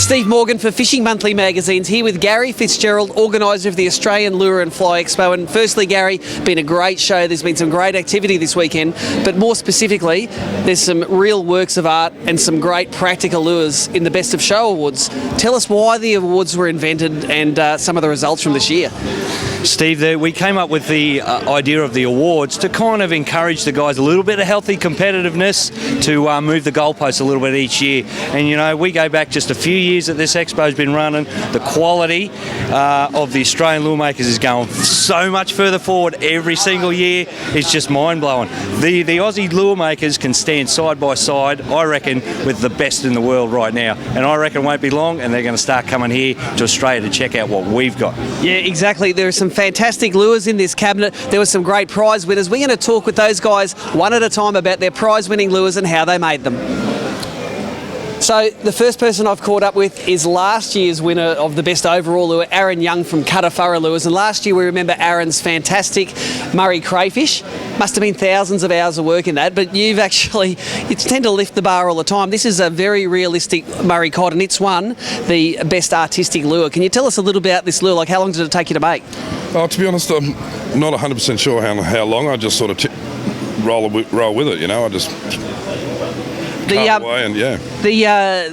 Steve Morgan for Fishing Monthly Magazine's here with Garry Fitzgerald, organiser of the Australian Lure and Fly Expo. And firstly, Garry, been a great show. There's been some great activity this weekend, but more specifically, there's some real works of art and some great practical lures in the Best of Show Awards. Tell us why the awards were invented and some of the results from this year. Steve, we came up with the idea of the awards to kind of encourage the guys a little bit of healthy competitiveness, to move the goalposts a little bit each year. And, you know, we go back just a few years that this expo's been running. The quality of the Australian lure makers is going so much further forward every single year. It's just mind-blowing. The Aussie lure makers can stand side by side, I reckon, with the best in the world right now. And I reckon it won't be long and they're going to start coming here to Australia to check out what we've got. Yeah, exactly. There are some fantastic lures in this cabinet. There were some great prize winners. We're going to talk with those guys one at a time about their prize-winning lures and how they made them. So the first person I've caught up with is last year's winner of the best overall lure, Aaron Young from Kuttafurra Lures. And last year we remember Aaron's fantastic Murray crayfish. Must have been thousands of hours of work in that, but you tend to lift the bar all the time. This is a very realistic Murray cod and it's won the best artistic lure. Can you tell us a little about this lure? Like, how long did it take you to make? Oh, to be honest, I'm not 100% sure how long. I just sort of roll with it, you know. I just cut away and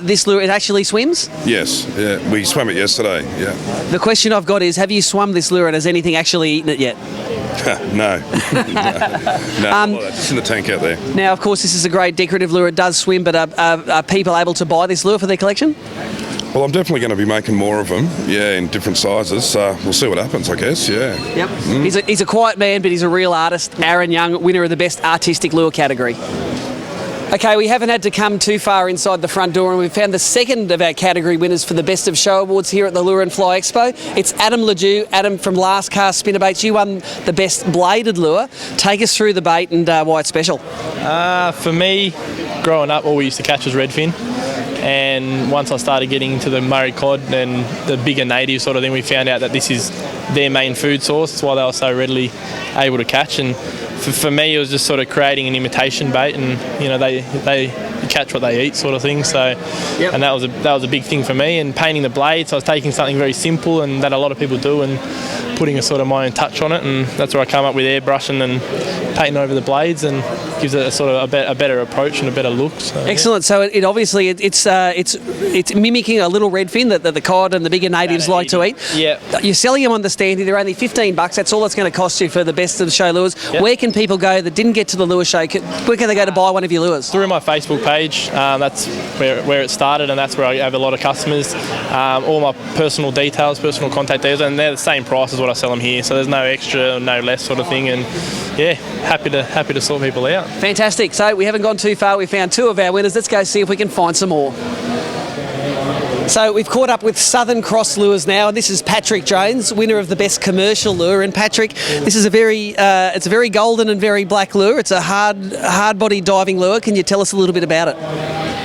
this lure, it actually swims? Yes, yeah. We swam it yesterday, yeah. The question I've got is, have you swum this lure and has anything actually eaten it yet? No. No, it's in the tank out there. Now, of course, this is a great decorative lure. It does swim, but are people able to buy this lure for their collection? Well, I'm definitely going to be making more of them, in different sizes. We'll see what happens, I guess, yeah. Yep. He's a quiet man, but he's a real artist. Aaron Young, winner of the best artistic lure category. Okay, we haven't had to come too far inside the front door and we've found the second of our category winners for the Best of Show Awards here at the Lure and Fly Expo. It's Adam Ledoux. Adam from Last Cast Spinnerbaits. You won the best bladed lure. Take us through the bait and why it's special. For me, growing up, all we used to catch was redfin. And once I started getting into the Murray cod and the bigger native sort of thing, we found out that this is their main food source. That's why they were so readily able to catch. And for me, it was just sort of creating an imitation bait, and you know they catch what they eat, sort of thing. So, and that was a big thing for me. And painting the blades, I was taking something very simple and that a lot of people do, and putting a sort of my own touch on it. And that's where I come up with airbrushing and painting over the blades, and gives it a sort of a better approach and a better look. So, excellent. So it obviously it's mimicking a little redfin that the cod and the bigger natives like to eat. Yeah. You're selling them on the stand here. They're only $15. That's all that's going to cost you for the Best of the Show lures. Yep. Where can people go that didn't get to the lure show? Where can they go to buy one of your lures? Through my Facebook page. That's where it started, and that's where I have a lot of customers. All my personal details, personal contact details, and they're the same price as what I sell them here. So there's no extra, no less sort of thing. And yeah, happy to sort people out. Fantastic. So we haven't gone too far. We found two of our winners. Let's go see if we can find some more. So we've caught up with Southern Cross Lures now, and this is Patrick Jones, winner of the best commercial lure. And Patrick, this is a very golden and very black lure. It's a hard body diving lure. Can you tell us a little bit about it?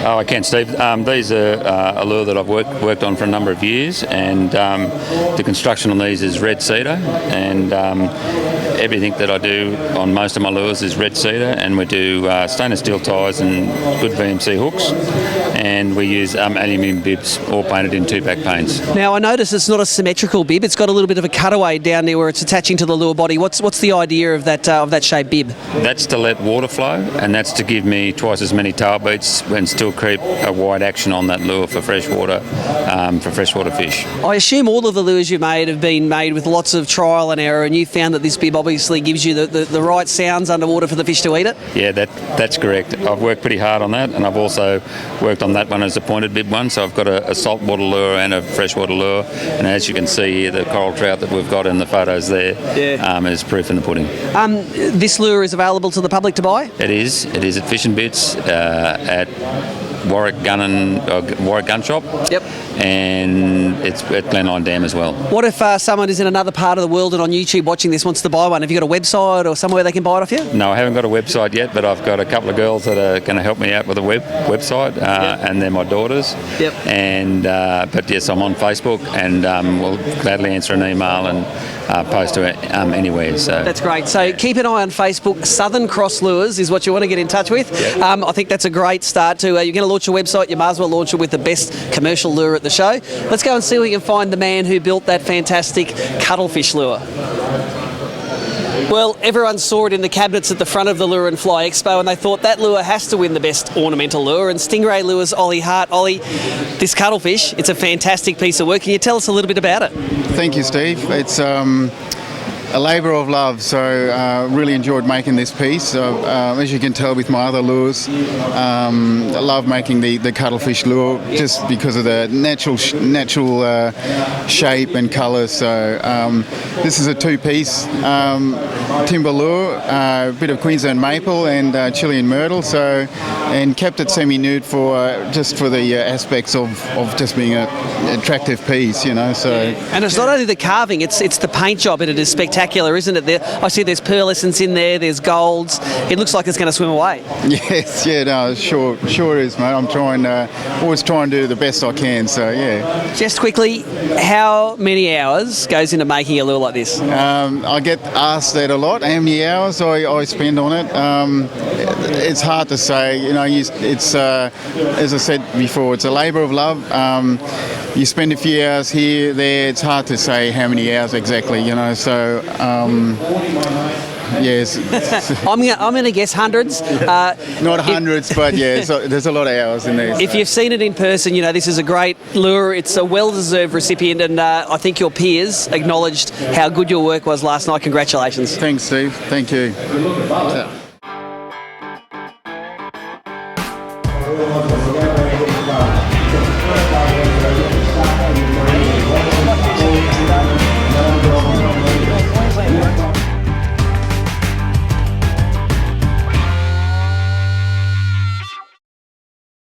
Oh, I can, Steve. These are a lure that I've worked on for a number of years, and the construction on these is red cedar, and everything that I do on most of my lures is red cedar, and we do stainless steel ties and good VMC hooks, and we use aluminium bibs all painted in two-pack paints. Now, I notice it's not a symmetrical bib. It's got a little bit of a cutaway down there where it's attaching to the lure body. What's the idea of that shaped bib? That's to let water flow, and that's to give me twice as many tail beats and still keep a wide action on that lure for freshwater fish. I assume all of the lures you've made have been made with lots of trial and error, and you found that this bib obviously gives you the right sounds underwater for the fish to eat it? Yeah, that's correct. I've worked pretty hard on that, and I've also worked on that one as a pointed bib one, so I've got a saltwater lure and a freshwater lure, and as you can see here, the coral trout that we've got in the photos there is proof in the pudding. This lure is available to the public to buy? It is at Fishing Bits at Warwick Gun Shop. Yep. And it's at Glenline Dam as well. What if someone is in another part of the world and on YouTube watching this wants to buy one? Have you got a website or somewhere they can buy it off you? No, I haven't got a website yet, but I've got a couple of girls that are going to help me out with a website, and they're my daughters. Yep. And but yes, I'm on Facebook, and we'll gladly answer an email and opposed to anywhere. So That's great. So keep an eye on Facebook. Southern Cross Lures is what you want to get in touch with. I think that's a great start to. You're going to launch a website. You might as well launch it with the best commercial lure at the show. Let's go and see if we can find the man who built that fantastic cuttlefish lure. Well, everyone saw it in the cabinets at the front of the Lure and Fly Expo, and they thought that lure has to win the best ornamental lure. And Stingray Lures, Ollie Hardt. Ollie, this cuttlefish, it's a fantastic piece of work. Can you tell us a little bit about it? Thank you, Steve. It's a labour of love, so really enjoyed making this piece. As you can tell with my other lures, I love making the cuttlefish lure just because of the natural shape and colour. So this is a two-piece timber lure, a bit of Queensland maple and Chilean myrtle. And kept it semi-nude for just for the aspects of just being an attractive piece, you know. So and it's not only the carving; it's the paint job in it is spectacular, isn't it? I see there's pearlescence in there. There's golds. It looks like it's going to swim away. Yes, yeah, no, sure is, mate. I'm always trying to do the best I can. So yeah. Just quickly, how many hours goes into making a lure like this? I get asked that a lot. How many hours I spend on it? It's hard to say. You know, it's as I said before, it's a labour of love. You spend a few hours here, there. It's hard to say how many hours exactly. You know, so. Yes. I'm going to guess hundreds. Not hundreds, but yeah, there's a lot of hours in there. If you've seen it in person, you know, this is a great lure. It's a well-deserved recipient, and I think your peers acknowledged how good your work was last night. Congratulations. Thanks, Steve. Thank you.